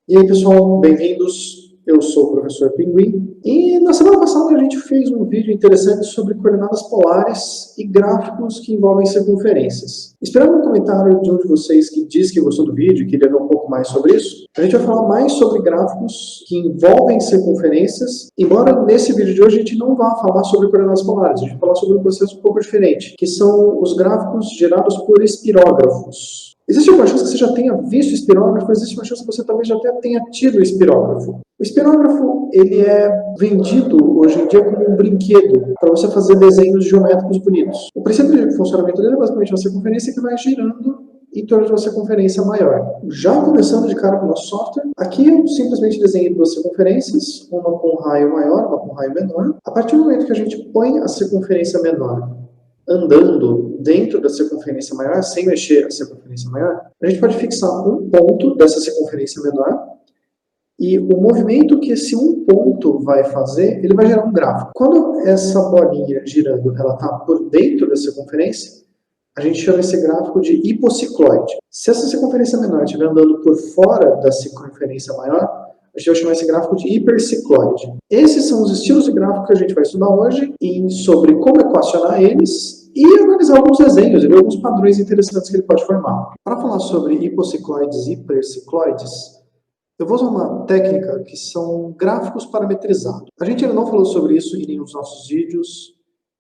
E aí, pessoal, bem-vindos. Eu sou o professor Pinguim e na semana passada a gente fez um vídeo interessante sobre coordenadas polares e gráficos que envolvem circunferências. Esperando um comentário de um de vocês que diz que gostou do vídeo e queria ver um pouco mais sobre isso, a gente vai falar mais sobre gráficos que envolvem circunferências, embora nesse vídeo de hoje a gente não vá falar sobre coordenadas polares, a gente vai falar sobre um processo um pouco diferente, que são os gráficos gerados por espirógrafos. Existe uma chance que você já tenha visto espirógrafo, existe uma chance que você talvez já até tenha tido espirógrafo. O espirógrafo, ele é vendido hoje em dia como um brinquedo para você fazer desenhos geométricos bonitos. O princípio de funcionamento dele é basicamente uma circunferência que vai girando em torno de uma circunferência maior. Já começando de cara com o nosso software, aqui eu simplesmente desenhei duas circunferências, uma com raio maior, uma com raio menor. A partir do momento que a gente põe a circunferência menor andando dentro da circunferência maior, sem mexer a circunferência maior, a gente pode fixar um ponto dessa circunferência menor e o movimento que esse um ponto vai fazer, ele vai gerar um gráfico. Quando essa bolinha girando, ela está por dentro da circunferência, a gente chama esse gráfico de hipocicloide. Se essa circunferência menor estiver andando por fora da circunferência maior, a gente vai chamar esse gráfico de hipercicloide. Esses são os estilos de gráfico que a gente vai estudar hoje sobre como equacionar eles e analisar alguns desenhos e ver alguns padrões interessantes que ele pode formar. Para falar sobre hipocicloides e hipercicloides, eu vou usar uma técnica que são gráficos parametrizados. A gente ainda não falou sobre isso em nenhum dos nossos vídeos.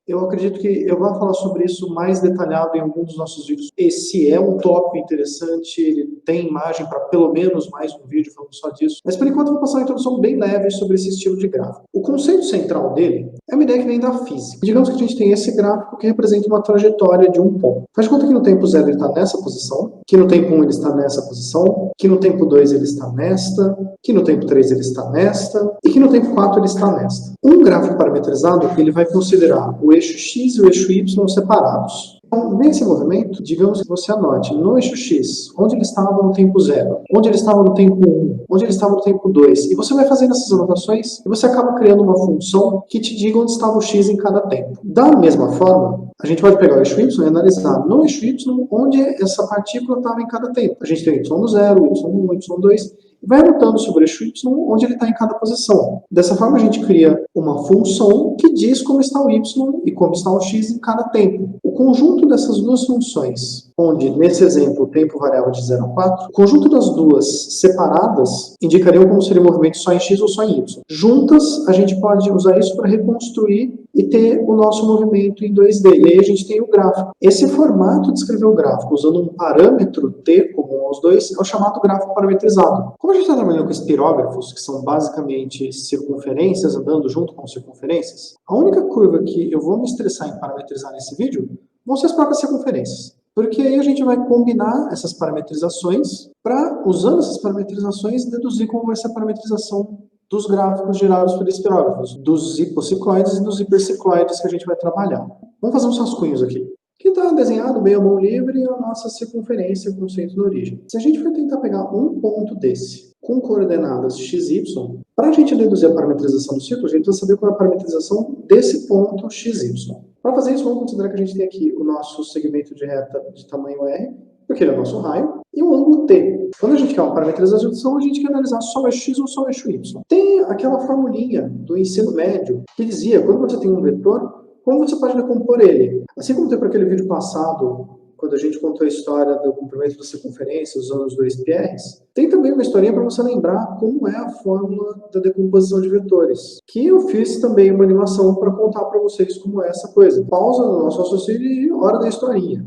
Eu acredito que eu vou falar sobre isso mais detalhado em algum dos nossos vídeos. Esse é um tópico interessante, ele tem imagem para pelo menos mais um vídeo falando só disso. Mas por enquanto eu vou passar uma introdução bem leve sobre esse estilo de gráfico. O conceito central dele é uma ideia que vem da física. Digamos que a gente tem esse gráfico que representa uma trajetória de um ponto. Faz de conta que no tempo 0 ele está nessa posição, que no tempo 1 ele está nessa posição, que no tempo 2 ele está nesta, que no tempo 3 ele está nesta, e que no tempo 4 ele está nesta. Um gráfico parametrizado, ele vai considerar o eixo x e o eixo y separados. Então, nesse movimento, digamos que você anote no eixo x, onde ele estava no tempo 0, onde ele estava no tempo 1, onde ele estava no tempo 2, e você vai fazendo essas anotações e você acaba criando uma função que te diga onde estava o x em cada tempo. Da mesma forma, a gente pode pegar o eixo y e analisar no eixo y onde essa partícula estava em cada tempo. A gente tem o y no 0, o y1, o y2, e vai anotando sobre o eixo y onde ele está em cada posição. Dessa forma, a gente cria uma função que diz como está o y e como está o x em cada tempo. O conjunto dessas duas funções, onde, nesse exemplo, o tempo variava de 0 a 4, o conjunto das duas separadas indicariam como seria o movimento só em x ou só em y. Juntas, a gente pode usar isso para reconstruir e ter o nosso movimento em 2D. E aí a gente tem o gráfico. Esse formato de escrever o gráfico usando um parâmetro t comum aos dois é o chamado gráfico parametrizado. Como a gente está trabalhando com espirógrafos, que são basicamente circunferências andando junto com circunferências, a única curva que eu vou me estressar em parametrizar nesse vídeo vão ser as próprias circunferências. Porque aí a gente vai combinar essas parametrizações para, usando essas parametrizações, deduzir como vai ser a parametrização dos gráficos gerados por espirógrafos, dos hipocicloides e dos hipercicloides que a gente vai trabalhar. Vamos fazer uns rascunhos aqui. Aqui está desenhado bem a mão livre a nossa circunferência com o centro na origem. Se a gente for tentar pegar um ponto desse com coordenadas x, y, para a gente deduzir a parametrização do círculo, a gente precisa saber qual é a parametrização desse ponto x, y. Para fazer isso, vamos considerar que a gente tem aqui o nosso segmento de reta de tamanho r, porque ele é o nosso raio, e o ângulo t. Quando a gente quer uma parametrização, a gente quer analisar só o eixo x ou só o eixo y. Tem aquela formulinha do ensino médio que dizia, quando você tem um vetor, como você pode decompor ele? Assim como tem para aquele vídeo passado, quando a gente contou a história do comprimento da circunferência usando os dois PRs, tem também uma historinha para você lembrar como é a fórmula da decomposição de vetores, que eu fiz também uma animação para contar para vocês como é essa coisa. Pausa no nosso raciocínio e hora da historinha.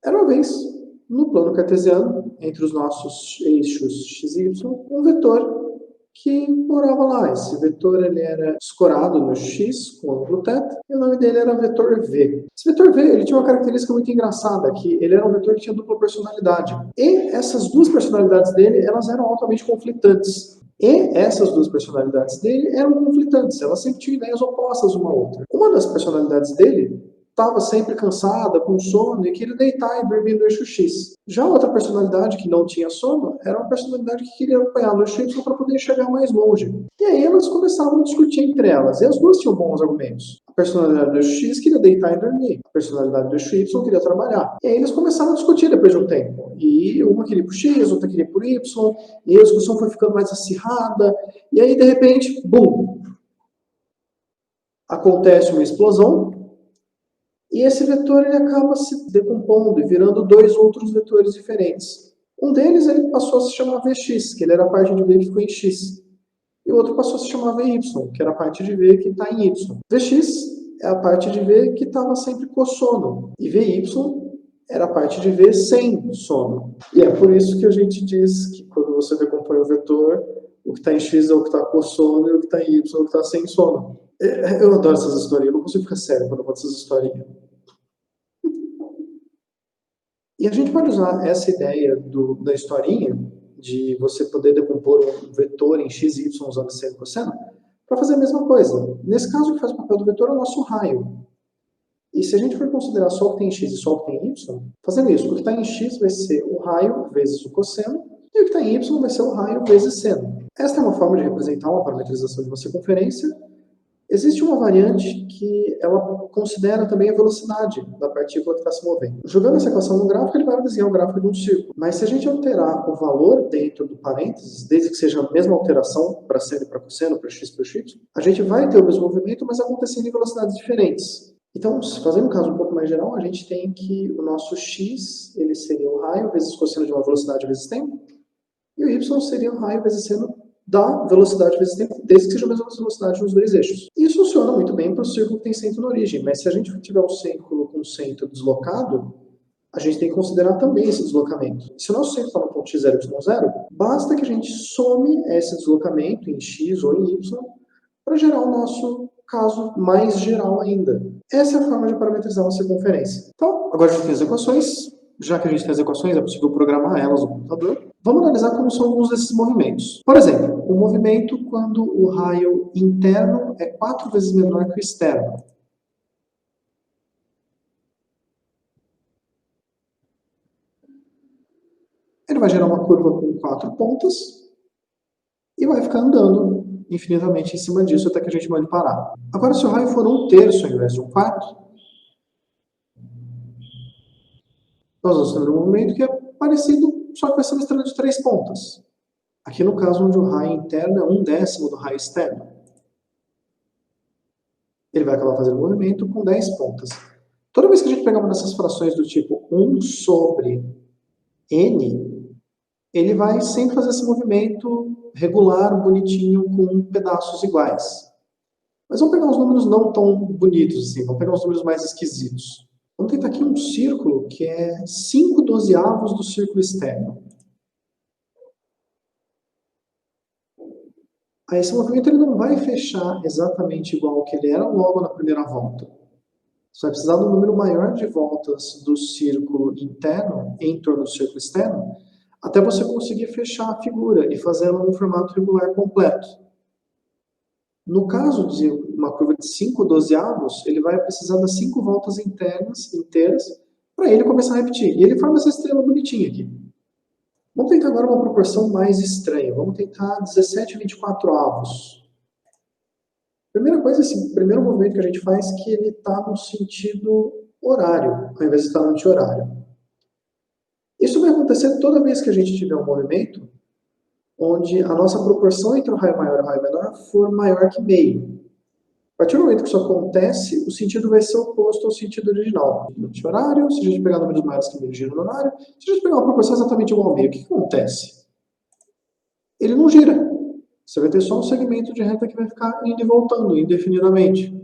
Era uma vez, no plano cartesiano, entre os nossos eixos x e y, um vetor que morava lá. Esse vetor ele era escorado no x com ângulo θ e o nome dele era vetor v. Esse vetor v ele tinha uma característica muito engraçada, que ele era um vetor que tinha dupla personalidade. E essas duas personalidades dele elas eram altamente conflitantes. E essas duas personalidades dele eram conflitantes, elas sempre tinham ideias opostas uma à outra. Uma das personalidades dele estava sempre cansada, com sono, e queria deitar e dormir no eixo X. Já a outra personalidade, que não tinha sono, era uma personalidade que queria apanhar no eixo Y para poder chegar mais longe. E aí elas começavam a discutir entre elas, e as duas tinham bons argumentos. A personalidade do eixo X queria deitar e dormir. A personalidade do eixo Y queria trabalhar. E aí eles começaram a discutir depois de um tempo. E uma queria ir por X, outra queria ir por Y. E a discussão foi ficando mais acirrada. E aí, de repente, bum! Acontece uma explosão. E esse vetor ele acaba se decompondo e virando dois outros vetores diferentes. Um deles ele passou a se chamar Vx, que ele era a parte de V que ficou em X. E o outro passou a se chamar Vy, que era a parte de V que está em Y. Vx é a parte de V que estava sempre cossono. E Vy era a parte de V sem sono. E é por isso que a gente diz que quando você decompõe o vetor, o que está em X é o que está cossono e o que está em Y é o que está sem sono. Eu adoro essas historinhas, eu não consigo ficar sério quando eu conto essas historinhas. E a gente pode usar essa ideia da historinha, de você poder decompor um vetor em x e y usando seno e cosseno, para fazer a mesma coisa. Nesse caso, o que faz o papel do vetor é o nosso raio. E se a gente for considerar só o que tem em x e só o que tem em y, fazendo isso, o que está em x vai ser o raio vezes o cosseno, e o que está em y vai ser o raio vezes seno. Esta é uma forma de representar uma parametrização de uma circunferência. Existe uma variante que ela considera também a velocidade da partícula que está se movendo. Jogando essa equação no gráfico, ele vai desenhar um gráfico de um círculo. Mas se a gente alterar o valor dentro do parênteses, desde que seja a mesma alteração para seno e para cosseno, para x e para y, a gente vai ter o mesmo movimento, mas acontecendo em velocidades diferentes. Então, fazendo um caso um pouco mais geral, a gente tem que o nosso x ele seria o raio vezes cosseno de uma velocidade vezes tempo, e o y seria o raio vezes seno da velocidade vezes tempo, desde que seja a mesma velocidade nos dois eixos. Isso funciona muito bem para o círculo que tem centro na origem, mas se a gente tiver um círculo com centro deslocado, a gente tem que considerar também esse deslocamento. Se o nosso centro está no ponto x0, y0, basta que a gente some esse deslocamento em x ou em y para gerar o nosso caso mais geral ainda. Essa é a forma de parametrizar uma circunferência. Então, agora a gente tem as equações. Já que a gente tem as equações, é possível programar elas no computador. Vamos analisar como são alguns desses movimentos. Por exemplo, o movimento quando o raio interno é 4 vezes menor que o externo. Ele vai gerar uma curva com 4 pontas e vai ficar andando infinitamente em cima disso até que a gente mande parar. Agora, se o raio for 1/3 ao invés de 1/4, nós vamos ter um movimento que é parecido, só que vai ser uma estrela de 3 pontas. Aqui no caso onde o raio interno é 1/10 do raio externo. Ele vai acabar fazendo um movimento com 10 pontas. Toda vez que a gente pegar uma dessas frações do tipo 1 sobre n, ele vai sempre fazer esse movimento regular, bonitinho, com pedaços iguais. Mas vamos pegar uns números não tão bonitos assim, vamos pegar uns números mais esquisitos. Vamos tentar aqui um círculo que é 5/12 do círculo externo. Aí esse movimento ele não vai fechar exatamente igual que ele era logo na primeira volta. Você vai precisar de um número maior de voltas do círculo interno em torno do círculo externo até você conseguir fechar a figura e fazê-la num formato regular completo. No caso de uma curva de 5/12, ele vai precisar das 5 voltas internas inteiras para ele começar a repetir. E ele forma essa estrela bonitinha aqui. Vamos tentar agora uma proporção mais estranha. Vamos tentar 17/24. Primeira coisa, esse primeiro movimento que a gente faz é que ele está no sentido horário, ao invés de estar no anti-horário. Isso vai acontecer toda vez que a gente tiver um movimento onde a nossa proporção entre o raio maior e o raio menor for maior que meio. A partir do momento que isso acontece, o sentido vai ser oposto ao sentido original. No anti-horário, se a gente pegar números maiores que meio, gira no horário. Se a gente pegar uma proporção exatamente igual ao meio, o que acontece? Ele não gira. Você vai ter só um segmento de reta que vai ficar indo e voltando indefinidamente.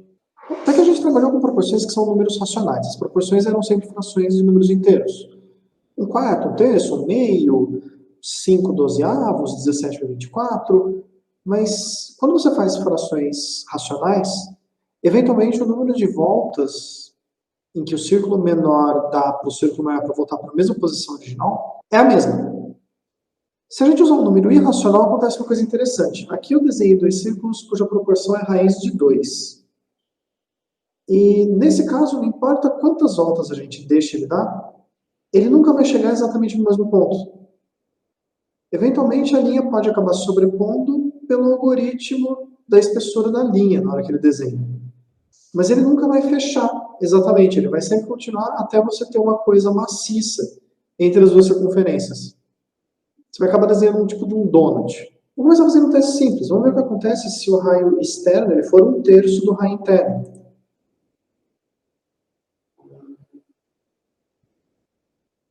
Até que a gente trabalhou com proporções que são números racionais. As proporções eram sempre frações de números inteiros. 1/4, 1/3, 1/2, 5/12, 17/24. Mas quando você faz frações racionais, eventualmente o número de voltas em que o círculo menor dá para o círculo maior para voltar para a mesma posição original é a mesma. Se a gente usar um número irracional, acontece uma coisa interessante. Aqui eu desenhei 2 círculos cuja proporção é raiz de 2. E nesse caso, não importa quantas voltas a gente deixa ele dar, ele nunca vai chegar exatamente no mesmo ponto. Eventualmente a linha pode acabar sobrepondo pelo algoritmo da espessura da linha na hora que ele desenha. Mas ele nunca vai fechar, exatamente, ele vai sempre continuar até você ter uma coisa maciça entre as duas circunferências. Você vai acabar desenhando um tipo de um donut. Vamos começar fazendo um teste simples. Vamos ver o que acontece se o raio externo ele for 1/3 do raio interno.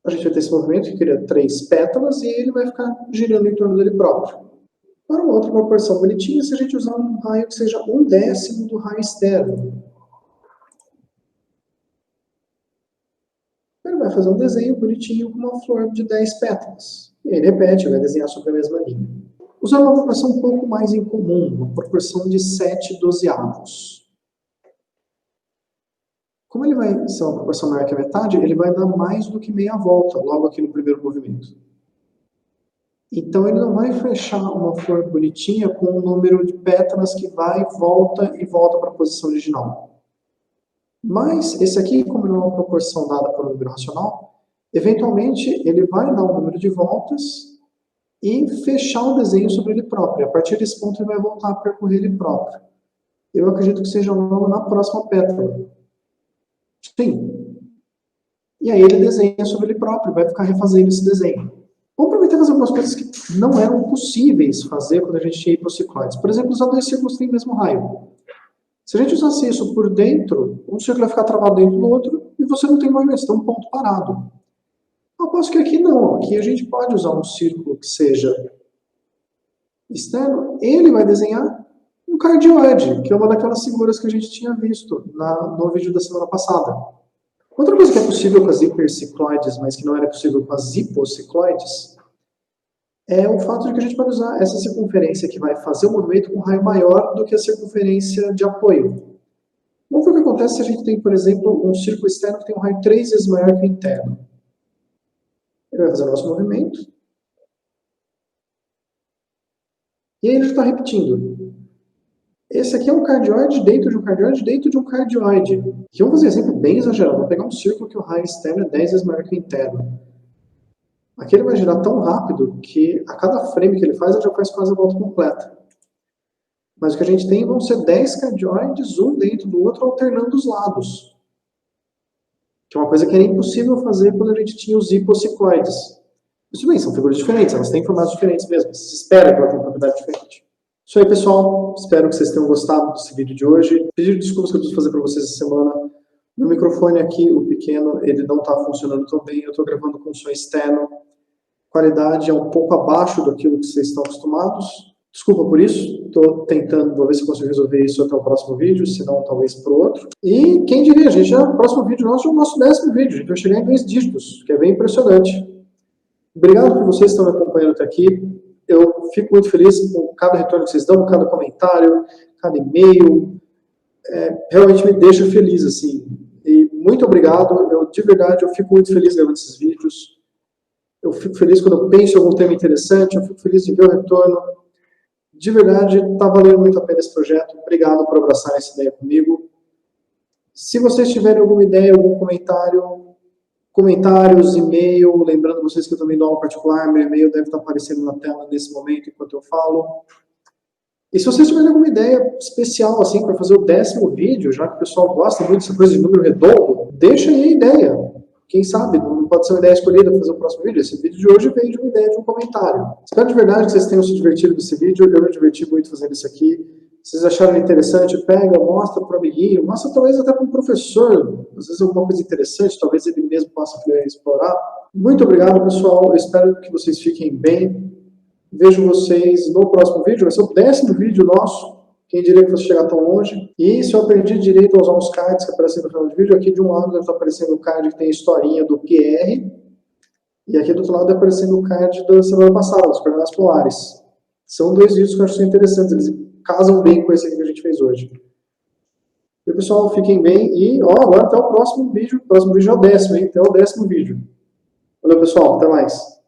A gente vai ter esse movimento que cria 3 pétalas e ele vai ficar girando em torno dele próprio. Para uma outra proporção bonitinha, se a gente usar um raio que seja 1/10 do raio externo. Ele vai fazer um desenho bonitinho com uma flor de 10 pétalas. E ele repete, vai desenhar sobre a mesma linha. Usando uma proporção um pouco mais incomum, uma proporção de 7/12. Como ele vai ser uma proporção maior que a metade, ele vai dar mais do que meia volta, logo aqui no primeiro movimento. Então ele não vai fechar uma flor bonitinha com um número de pétalas que vai, volta e volta para a posição original. Mas esse aqui, como não é uma proporção dada por um número racional, eventualmente ele vai dar um número de voltas e fechar o desenho sobre ele próprio. A partir desse ponto ele vai voltar a percorrer ele próprio. Eu acredito que seja logo na próxima pétala. Sim. E aí ele desenha sobre ele próprio, vai ficar refazendo esse desenho. Vamos aproveitar e fazer algumas coisas que não eram possíveis fazer quando a gente tinha hiposcicloides. Por exemplo, usar 2 círculos que têm o mesmo raio. Se a gente usasse isso por dentro, um círculo vai ficar travado dentro do outro e você não tem movimento, você tem um ponto parado. Eu aposto que aqui não. Aqui a gente pode usar um círculo que seja externo. Ele vai desenhar um cardioide, que é uma daquelas figuras que a gente tinha visto no vídeo da semana passada. Outra coisa que é possível com as hipercicloides, mas que não era possível com as hipocicloides, é o fato de que a gente pode usar essa circunferência que vai fazer o movimento com um raio maior do que a circunferência de apoio. Vamos ver o que acontece se a gente tem, por exemplo, um círculo externo que tem um raio 3 vezes maior que o interno. Ele vai fazer o nosso movimento. E aí ele está repetindo. Esse aqui é um cardioide dentro de um cardioide dentro de um cardioide. Aqui vamos fazer um exemplo bem exagerado. Vamos pegar um círculo que o raio externo é 10 vezes maior que o interno. Aqui ele vai girar tão rápido que a cada frame que ele faz, ele já faz quase a volta completa. Mas o que a gente tem vão ser 10 cardioides, um dentro do outro, alternando os lados. Que é uma coisa que era impossível fazer quando a gente tinha os hipocicloides. Isso bem, são figuras diferentes, elas têm formatos diferentes mesmo. Se espera que ela tenha propriedade diferente. Isso aí, pessoal. Espero que vocês tenham gostado desse vídeo de hoje. Pedir desculpas que eu preciso fazer para vocês essa semana. Meu microfone aqui, o pequeno, ele não está funcionando tão bem. Eu estou gravando com som externo. A qualidade é um pouco abaixo daquilo que vocês estão acostumados. Desculpa por isso. Estou tentando, vou ver se eu consigo resolver isso até o próximo vídeo, se não, talvez para o outro. E quem diria, a gente já, o próximo vídeo nosso é o nosso 10º vídeo. A gente vai chegar em 2 dígitos, que é bem impressionante. Obrigado por vocês que estão me acompanhando até aqui. Eu fico muito feliz com cada retorno que vocês dão, cada comentário, cada e-mail. Realmente me deixa feliz, assim. E muito obrigado. De verdade, eu fico muito feliz gravando esses vídeos. Eu fico feliz quando eu penso em algum tema interessante. Eu fico feliz de ver o retorno. De verdade, está valendo muito a pena esse projeto. Obrigado por abraçar essa ideia comigo. Se vocês tiverem alguma ideia, algum comentário, comentários, e-mail, lembrando vocês que eu também dou aula particular, meu e-mail deve estar aparecendo na tela nesse momento enquanto eu falo. E se vocês tiverem alguma ideia especial assim para fazer o 10º vídeo, já que o pessoal gosta muito dessa coisa de número redondo, deixa aí a ideia. Quem sabe, não pode ser uma ideia escolhida para fazer o próximo vídeo. Esse vídeo de hoje veio de uma ideia de um comentário. Espero de verdade que vocês tenham se divertido com esse vídeo. Eu me diverti muito fazendo isso aqui. Se vocês acharam interessante, pega, mostra para o amiguinho, mostra talvez até para um professor, às vezes alguma coisa interessante, talvez ele mesmo possa querer explorar. Muito obrigado, pessoal, eu espero que vocês fiquem bem. Vejo vocês no próximo vídeo, vai ser o 10º vídeo nosso, quem diria que fosse chegar tão longe. E se eu aprendi direito a usar os cards que aparecem no final do vídeo, aqui de um lado deve estar aparecendo o card que tem a historinha do PR, e aqui do outro lado está aparecendo o card da semana passada, das coordenadas polares. São 2 vídeos que eu acho que são interessantes, eles casam bem com esse aqui que a gente fez hoje. E pessoal, fiquem bem e agora até o próximo vídeo. O próximo vídeo é o 10º, hein? Até o 10º vídeo. Valeu, pessoal. Até mais.